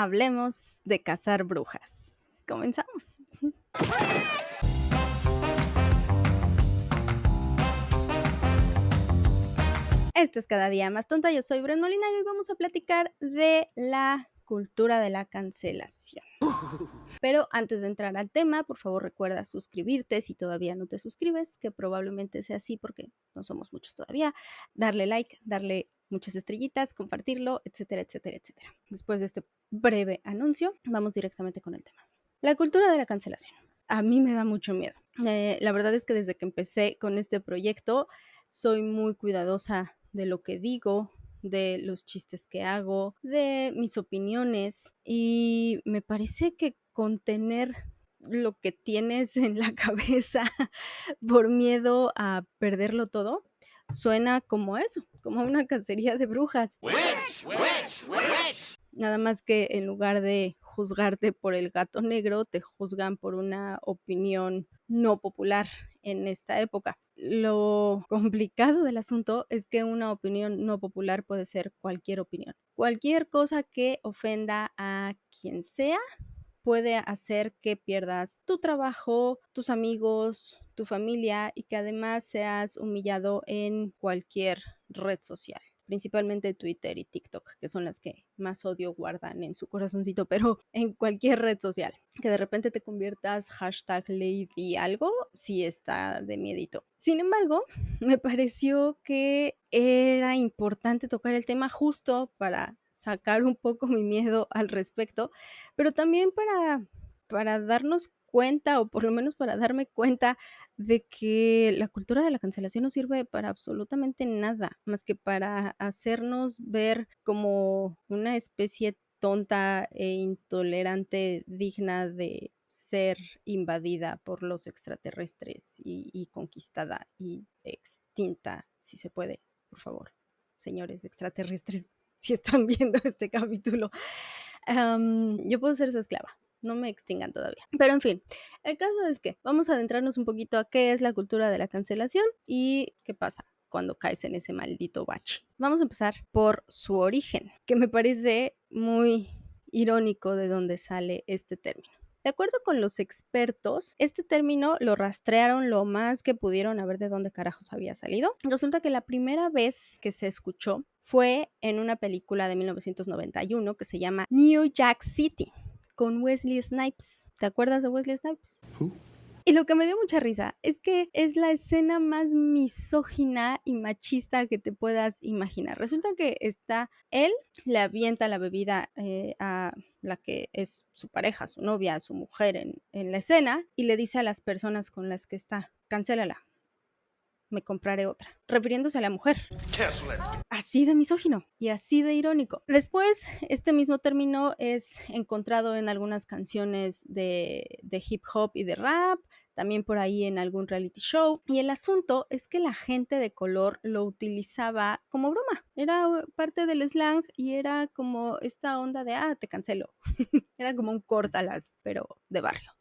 hablemos de cazar brujas. Comenzamos. Esto es Cada Día Más Tonta, yo soy Bren Molina y hoy vamos a platicar de la cultura de la cancelación. Pero antes de entrar al tema, por favor recuerda suscribirte si todavía no te suscribes, que probablemente sea así porque no somos muchos todavía, darle like, darle muchas estrellitas, compartirlo, etcétera, etcétera, etcétera. Después de este breve anuncio, vamos directamente con el tema. La cultura de la cancelación. A mí me da mucho miedo. La verdad es que desde que empecé con este proyecto, soy muy cuidadosa de lo que digo, de los chistes que hago, de mis opiniones, y me parece que contener lo que tienes en la cabeza por miedo a perderlo todo, suena como eso, como una cacería de brujas. Witch, witch, witch. Nada más que en lugar de juzgarte por el gato negro, te juzgan por una opinión no popular en esta época. Lo complicado del asunto es que una opinión no popular puede ser cualquier opinión. Cualquier cosa que ofenda a quien sea puede hacer que pierdas tu trabajo, tus amigos, tu familia y que además seas humillado en cualquier red social. Principalmente Twitter y TikTok, que son las que más odio guardan en su corazoncito, pero en cualquier red social. Que de repente te conviertas #lady algo, sí está de miedito. Sin embargo, me pareció que era importante tocar el tema justo para sacar un poco mi miedo al respecto, pero también para darnos cuenta, o por lo menos para darme cuenta de que la cultura de la cancelación no sirve para absolutamente nada, más que para hacernos ver como una especie tonta e intolerante digna de ser invadida por los extraterrestres y conquistada y extinta, si se puede, por favor, señores extraterrestres, si están viendo este capítulo. Yo puedo ser su esclava, no me extingan todavía. Pero en fin, el caso es que vamos a adentrarnos un poquito a qué es la cultura de la cancelación y qué pasa cuando caes en ese maldito bache. Vamos a empezar por su origen, que me parece muy irónico de dónde sale este término. De acuerdo con los expertos, este término lo rastrearon lo más que pudieron a ver de dónde carajos había salido. Resulta que la primera vez que se escuchó fue en una película de 1991 que se llama New Jack City, con Wesley Snipes. ¿Te acuerdas de Wesley Snipes? Y lo que me dio mucha risa es que es la escena más misógina y machista que te puedas imaginar. Resulta que está él, le avienta la bebida a la que es su pareja, su novia, su mujer en la escena, y le dice a las personas con las que está: cancélala, me compraré otra, refiriéndose a la mujer. Así de misógino y así de irónico. Después, este mismo término es encontrado en algunas canciones de hip hop y de rap, también por ahí en algún reality show, y el asunto es que la gente de color lo utilizaba como broma, era parte del slang y era como esta onda de te cancelo. Era como un córtalas, pero de barrio.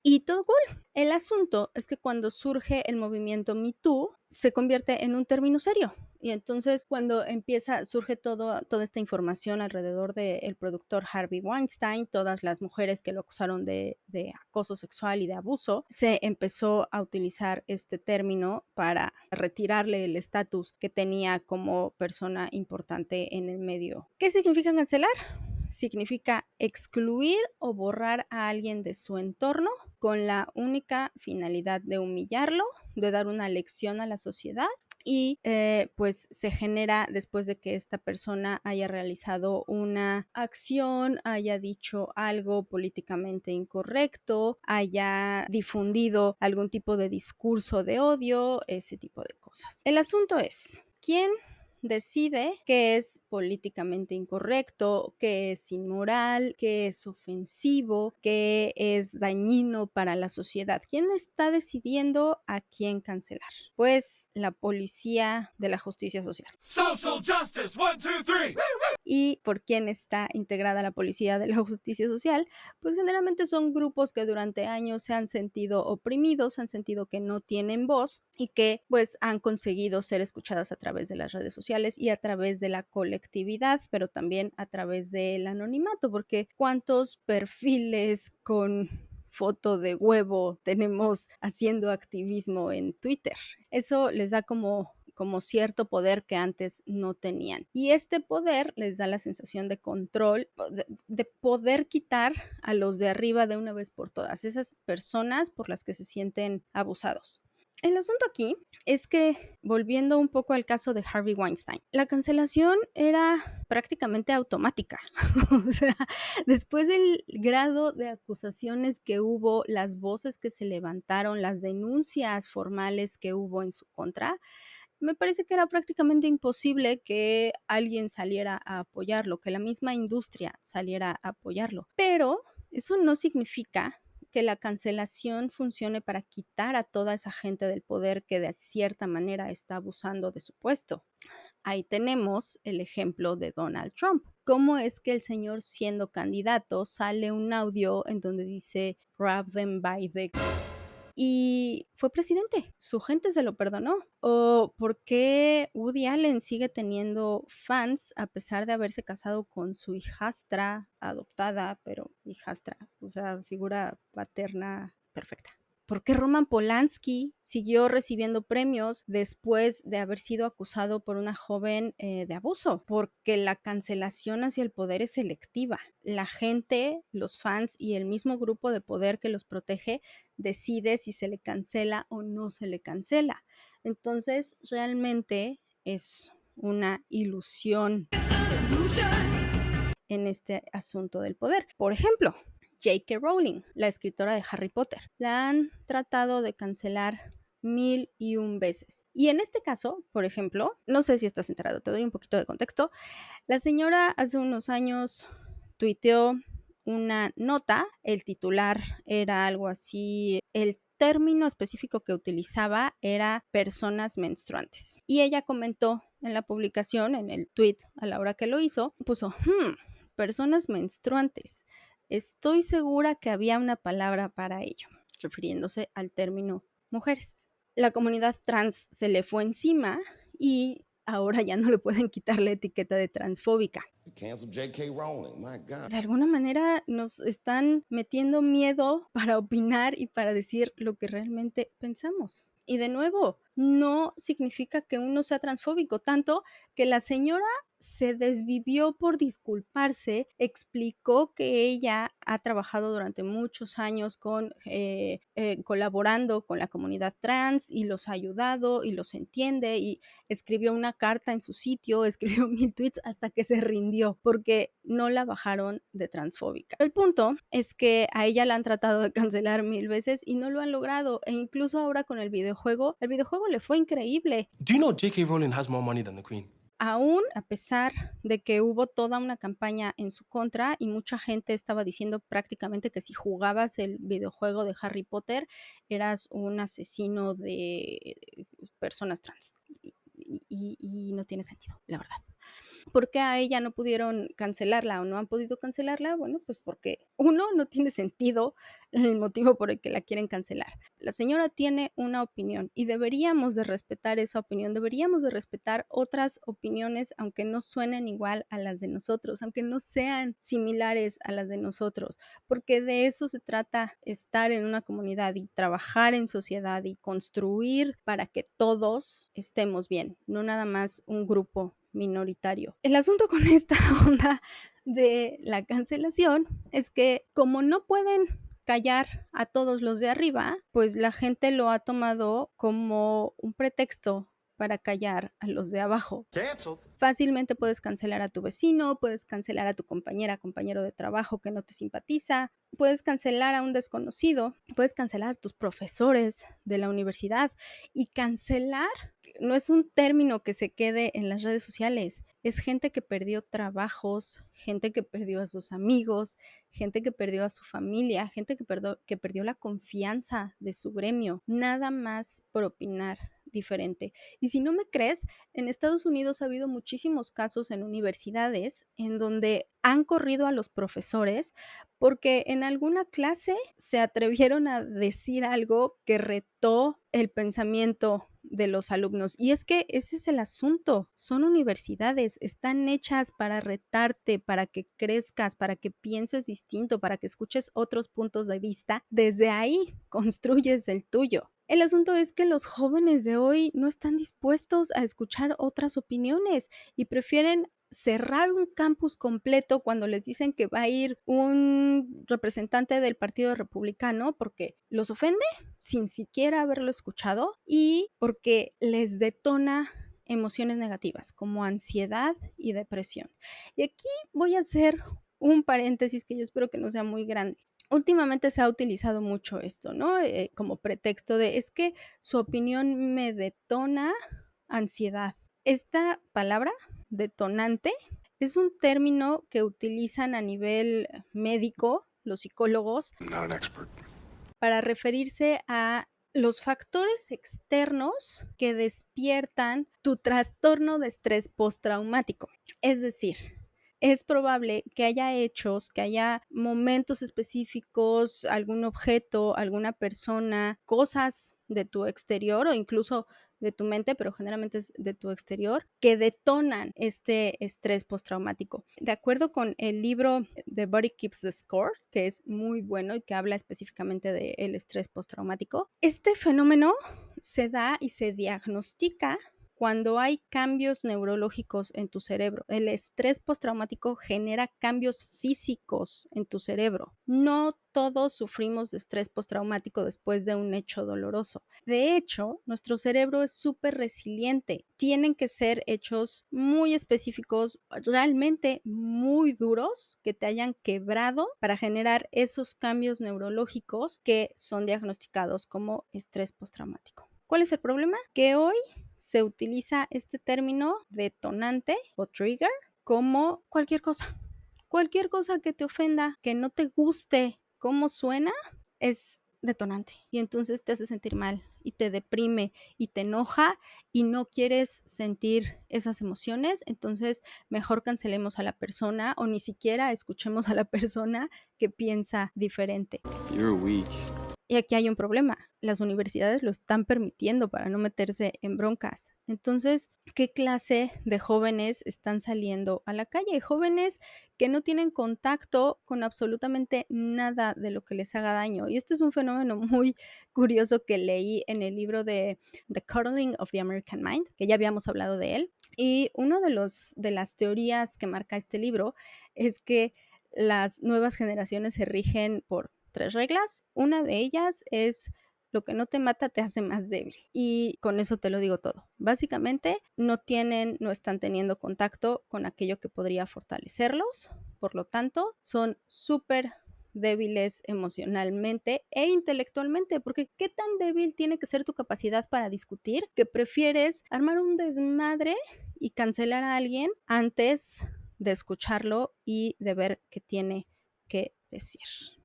Y todo cool. El asunto es que cuando surge el movimiento Me Too, se convierte en un término serio. Y entonces cuando surge toda esta información alrededor del productor Harvey Weinstein, todas las mujeres que lo acusaron de acoso sexual y de abuso, se empezó a utilizar este término para retirarle el estatus que tenía como persona importante en el medio. ¿Qué significa cancelar? Significa excluir o borrar a alguien de su entorno con la única finalidad de humillarlo, de dar una lección a la sociedad, y pues se genera después de que esta persona haya realizado una acción, haya dicho algo políticamente incorrecto, haya difundido algún tipo de discurso de odio, ese tipo de cosas. El asunto es, ¿quién decide qué es políticamente incorrecto, qué es inmoral, qué es ofensivo, qué es dañino para la sociedad? ¿Quién está decidiendo a quién cancelar? Pues la policía de la justicia social. Social justice, 1, 2, 3. y por quién está integrada la Policía de la Justicia Social, pues generalmente son grupos que durante años se han sentido oprimidos, han sentido que no tienen voz y que pues han conseguido ser escuchadas a través de las redes sociales y a través de la colectividad, pero también a través del anonimato, porque ¿cuántos perfiles con foto de huevo tenemos haciendo activismo en Twitter? Eso les da como cierto poder que antes no tenían. Y este poder les da la sensación de control, de poder quitar a los de arriba de una vez por todas, esas personas por las que se sienten abusados. El asunto aquí es que, volviendo un poco al caso de Harvey Weinstein, la cancelación era prácticamente automática. O sea, después del grado de acusaciones que hubo, las voces que se levantaron, las denuncias formales que hubo en su contra, me parece que era prácticamente imposible que alguien saliera a apoyarlo, que la misma industria saliera a apoyarlo. Pero eso no significa que la cancelación funcione para quitar a toda esa gente del poder que de cierta manera está abusando de su puesto. Ahí tenemos el ejemplo de Donald Trump. ¿Cómo es que el señor, siendo candidato, sale un audio en donde dice grab them by the y fue presidente? Su gente se lo perdonó. ¿O por qué Woody Allen sigue teniendo fans a pesar de haberse casado con su hijastra adoptada, pero hijastra, o sea, figura paterna perfecta? ¿Por qué Roman Polanski siguió recibiendo premios después de haber sido acusado por una joven de abuso? Porque la cancelación hacia el poder es selectiva. La gente, los fans y el mismo grupo de poder que los protege decide si se le cancela o no se le cancela. Entonces, realmente es una ilusión en este asunto del poder. Por ejemplo, J.K. Rowling, la escritora de Harry Potter, la han tratado de cancelar 1001 veces. Y en este caso, por ejemplo, no sé si estás enterado, te doy un poquito de contexto. La señora hace unos años tuiteó una nota, el titular era algo así, el término específico que utilizaba era personas menstruantes. Y ella comentó en la publicación, en el tweet a la hora que lo hizo, puso, personas menstruantes. Estoy segura que había una palabra para ello, refiriéndose al término mujeres. La comunidad trans se le fue encima y ahora ya no le pueden quitar la etiqueta de transfóbica. Cancel J.K. Rowling, my God. De alguna manera nos están metiendo miedo para opinar y para decir lo que realmente pensamos. Y de nuevo, no significa que uno sea transfóbico, tanto que la señora se desvivió por disculparse, explicó que ella ha trabajado durante muchos años colaborando con la comunidad trans y los ha ayudado y los entiende, y escribió una carta en su sitio, escribió 1000 tweets hasta que se rindió porque no la bajaron de transfóbica. El punto es que a ella la han tratado de cancelar 1000 veces y no lo han logrado, e incluso ahora con el videojuego le fue increíble. Do you know J.K. Rowling has more money than the Queen? Aún a pesar de que hubo toda una campaña en su contra y mucha gente estaba diciendo prácticamente que si jugabas el videojuego de Harry Potter eras un asesino de personas trans. Y no tiene sentido, la verdad. ¿Por qué a ella no pudieron cancelarla o no han podido cancelarla? Bueno, pues porque uno, no tiene sentido el motivo por el que la quieren cancelar. La señora tiene una opinión y deberíamos de respetar esa opinión, deberíamos de respetar otras opiniones, aunque no suenen igual a las de nosotros, aunque no sean similares a las de nosotros, porque de eso se trata estar en una comunidad y trabajar en sociedad y construir para que todos estemos bien, no nada más un grupo minoritario. El asunto con esta onda de la cancelación es que como no pueden callar a todos los de arriba, pues la gente lo ha tomado como un pretexto para callar a los de abajo. Canceled. Fácilmente puedes cancelar a tu vecino, puedes cancelar a tu compañera, compañero de trabajo que no te simpatiza, puedes cancelar a un desconocido, puedes cancelar a tus profesores de la universidad. Y cancelar no es un término que se quede en las redes sociales, es gente que perdió trabajos, gente que perdió a sus amigos, gente que perdió a su familia, gente que perdió la confianza de su gremio, nada más por opinar diferente. Y si no me crees, en Estados Unidos ha habido muchísimos casos en universidades en donde han corrido a los profesores porque en alguna clase se atrevieron a decir algo que retó el pensamiento de los alumnos. Y es que ese es el asunto, son universidades, están hechas para retarte, para que crezcas, para que pienses distinto, para que escuches otros puntos de vista. Desde ahí construyes el tuyo. El asunto es que los jóvenes de hoy no están dispuestos a escuchar otras opiniones y prefieren cerrar un campus completo cuando les dicen que va a ir un representante del Partido Republicano porque los ofende sin siquiera haberlo escuchado y porque les detona emociones negativas como ansiedad y depresión. Y aquí voy a hacer un paréntesis que yo espero que no sea muy grande. Últimamente se ha utilizado mucho esto, ¿no? Como pretexto de, es que su opinión me detona ansiedad. Esta palabra, detonante, es un término que utilizan a nivel médico los psicólogos I'm not an expert. para referirse a los factores externos que despiertan tu trastorno de estrés postraumático. Es decir, es probable que haya hechos, que haya momentos específicos, algún objeto, alguna persona, cosas de tu exterior o incluso de tu mente, pero generalmente es de tu exterior, que detonan este estrés postraumático. De acuerdo con el libro The Body Keeps the Score, que es muy bueno y que habla específicamente del estrés postraumático, este fenómeno se da y se diagnostica cuando hay cambios neurológicos en tu cerebro. El estrés postraumático genera cambios físicos en tu cerebro. No todos sufrimos de estrés postraumático después de un hecho doloroso. De hecho, nuestro cerebro es súper resiliente. Tienen que ser hechos muy específicos, realmente muy duros, que te hayan quebrado para generar esos cambios neurológicos que son diagnosticados como estrés postraumático. ¿Cuál es el problema? Que hoy se utiliza este término detonante o trigger como cualquier cosa. Cualquier cosa que te ofenda, que no te guste cómo suena, es detonante. Y entonces te hace sentir mal y te deprime y te enoja y no quieres sentir esas emociones. Entonces mejor cancelemos a la persona o ni siquiera escuchemos a la persona que piensa diferente. You're weak. Y aquí hay un problema, las universidades lo están permitiendo para no meterse en broncas. Entonces, ¿qué clase de jóvenes están saliendo a la calle? Jóvenes que no tienen contacto con absolutamente nada de lo que les haga daño. Y esto es un fenómeno muy curioso que leí en el libro de The Coddling of the American Mind, que ya habíamos hablado de él. Y uno de las teorías que marca este libro es que las nuevas generaciones se rigen por 3 reglas. Una de ellas es lo que no te mata te hace más débil. Y con eso te lo digo todo. Básicamente no están teniendo contacto con aquello que podría fortalecerlos. Por lo tanto, son súper débiles emocionalmente e intelectualmente, porque ¿qué tan débil tiene que ser tu capacidad para discutir que prefieres armar un desmadre y cancelar a alguien antes de escucharlo y de ver qué tiene que decir?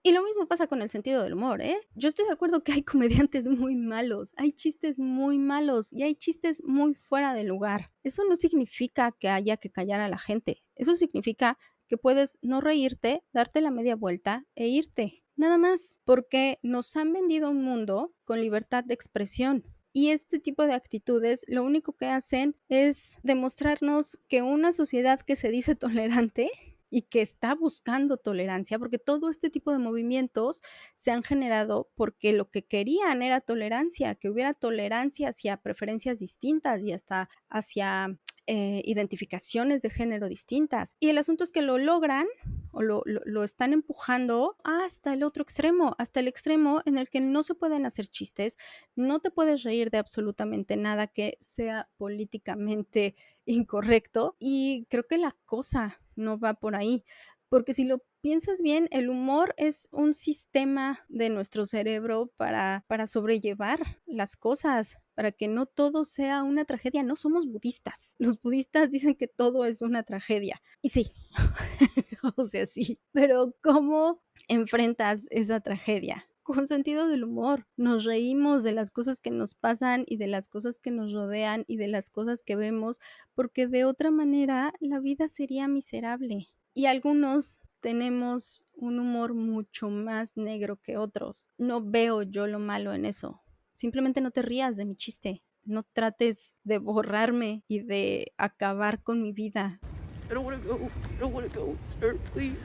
Y lo mismo pasa con el sentido del humor, ¿eh? Yo estoy de acuerdo que hay comediantes muy malos, hay chistes muy malos y hay chistes muy fuera de lugar. Eso no significa que haya que callar a la gente. Eso significa que puedes no reírte, darte la media vuelta e irte. Nada más, porque nos han vendido un mundo con libertad de expresión. Y este tipo de actitudes lo único que hacen es demostrarnos que una sociedad que se dice tolerante y que está buscando tolerancia, porque todo este tipo de movimientos se han generado porque lo que querían era tolerancia, que hubiera tolerancia hacia preferencias distintas y hasta hacia identificaciones de género distintas. Y el asunto es que lo logran o lo están empujando hasta el otro extremo, hasta el extremo en el que no se pueden hacer chistes, no te puedes reír de absolutamente nada que sea políticamente incorrecto y creo que la cosa no va por ahí, porque si lo piensas bien, el humor es un sistema de nuestro cerebro para sobrellevar las cosas, para que no todo sea una tragedia. No somos budistas. Los budistas dicen que todo es una tragedia. Y sí, o sea, sí, pero ¿cómo enfrentas esa tragedia? con sentido del humor. Nos reímos de las cosas que nos pasan y de las cosas que nos rodean y de las cosas que vemos, porque de otra manera la vida sería miserable. Y algunos tenemos un humor mucho más negro que otros. No veo yo lo malo en eso. Simplemente no te rías de mi chiste. No trates de borrarme y de acabar con mi vida. I don't wanna go, sir, please.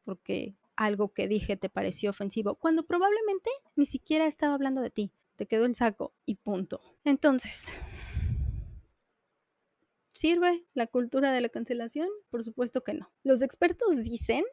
Porque algo que dije te pareció ofensivo, cuando probablemente ni siquiera estaba hablando de ti. Te quedó el saco y punto. Entonces, ¿sirve la cultura de la cancelación? Por supuesto que no. Los expertos dicen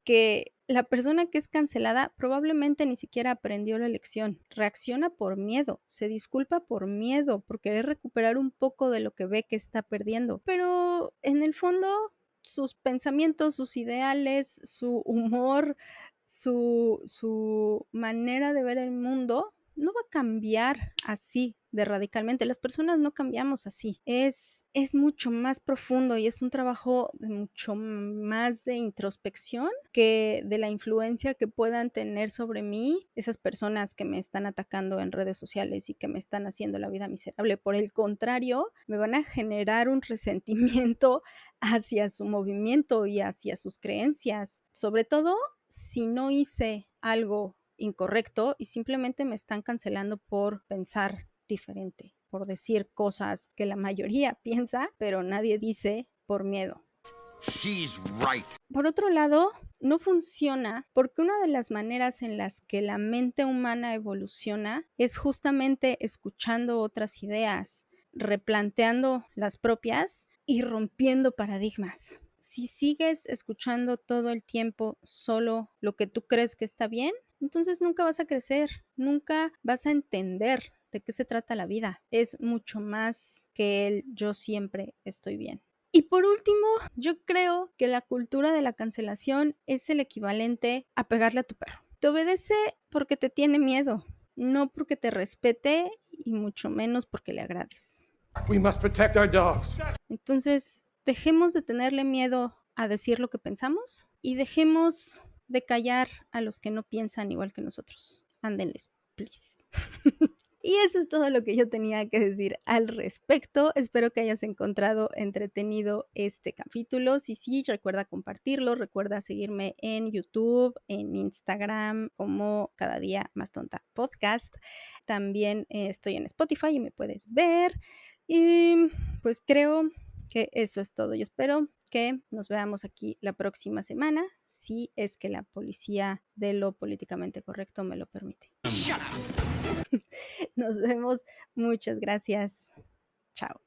que la persona que es cancelada probablemente ni siquiera aprendió la lección, reacciona por miedo, se disculpa por miedo, por querer recuperar un poco de lo que ve que está perdiendo, pero en el fondo sus pensamientos, sus ideales, su humor, su manera de ver el mundo no va a cambiar así de radicalmente. Las personas no cambiamos así. Es mucho más profundo y es un trabajo de mucho más de introspección que de la influencia que puedan tener sobre mí esas personas que me están atacando en redes sociales y que me están haciendo la vida miserable. Por el contrario, me van a generar un resentimiento hacia su movimiento y hacia sus creencias. Sobre todo si no hice algo incorrecto y simplemente me están cancelando por pensar diferente, por decir cosas que la mayoría piensa, pero nadie dice por miedo. He's right. Por otro lado, no funciona porque una de las maneras en las que la mente humana evoluciona es justamente escuchando otras ideas, replanteando las propias y rompiendo paradigmas. Si sigues escuchando todo el tiempo solo lo que tú crees que está bien, entonces nunca vas a crecer, nunca vas a entender de qué se trata la vida. Es mucho más que el yo siempre estoy bien. Y por último, yo creo que la cultura de la cancelación es el equivalente a pegarle a tu perro. Te obedece porque te tiene miedo, no porque te respete y mucho menos porque le agrades. We must protect our dogs. Entonces, dejemos de tenerle miedo a decir lo que pensamos y dejemos de callar a los que no piensan igual que nosotros. Ándenles, please. Y eso es todo lo que yo tenía que decir al respecto. Espero que hayas encontrado entretenido este capítulo. Si sí, recuerda compartirlo, recuerda seguirme en YouTube, en Instagram como Cada Día Más Tonta Podcast. También estoy en Spotify y me puedes ver. Y pues creo que eso es todo. Yo espero que nos veamos aquí la próxima semana, si es que la policía de lo políticamente correcto me lo permite. Nos vemos. Muchas gracias. Chao.